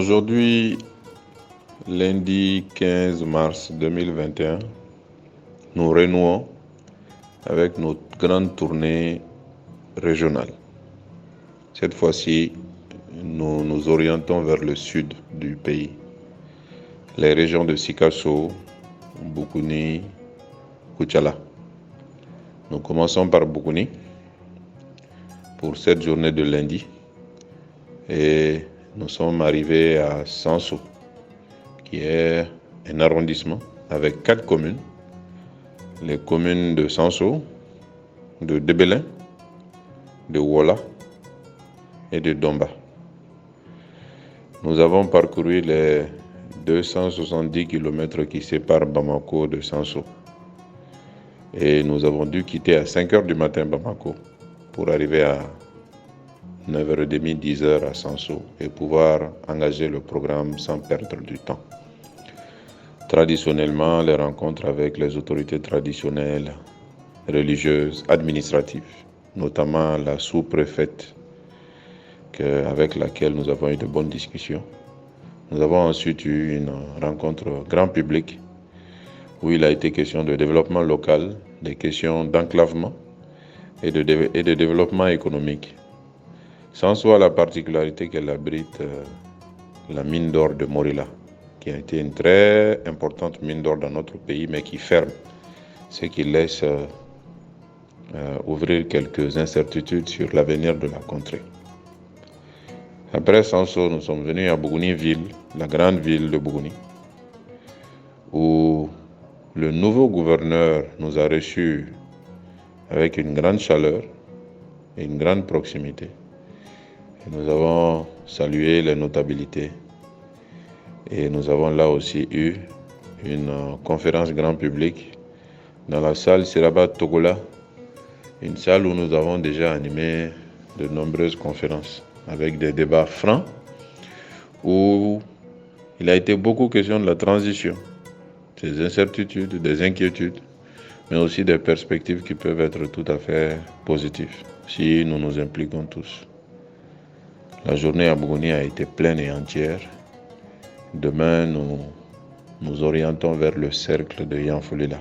Aujourd'hui, lundi 15 mars 2021, nous renouons avec notre grande tournée régionale. Cette fois-ci, nous nous orientons vers le sud du pays, les régions de Sikasso, Boukouni, Koutiala. Nous commençons par Boukouni pour cette journée de lundi et nous sommes arrivés à Sanso, qui est un arrondissement avec 4 communes. Les communes de Sanso, de Débélin, de Wola et de Domba. Nous avons parcouru les 270 km qui séparent Bamako de Sanso. Et nous avons dû quitter à 5 h du matin Bamako pour arriver à 9h30, 10h à Sanso et pouvoir engager le programme sans perdre du temps. Traditionnellement, les rencontres avec les autorités traditionnelles, religieuses, administratives, notamment la sous-préfète avec laquelle nous avons eu de bonnes discussions. Nous avons ensuite eu une rencontre grand public où il a été question de développement local, des questions d'enclavement et de développement économique. Sanso a la particularité qu'elle abrite la mine d'or de Morila, qui a été une très importante mine d'or dans notre pays, mais qui ferme, ce qui laisse ouvrir quelques incertitudes sur l'avenir de la contrée. Après Sanso, nous sommes venus à Bougouni-Ville, la grande ville de Bougouni, où le nouveau gouverneur nous a reçus avec une grande chaleur et une grande proximité. Et nous avons salué les notabilités et nous avons là aussi eu une conférence grand public dans la salle Sirabat Togola, une salle où nous avons déjà animé de nombreuses conférences avec des débats francs où il a été beaucoup question de la transition, des incertitudes, des inquiétudes, mais aussi des perspectives qui peuvent être tout à fait positives si nous nous impliquons tous. La journée à Bougouni a été pleine et entière. Demain, nous nous orientons vers le cercle de Yanfolila.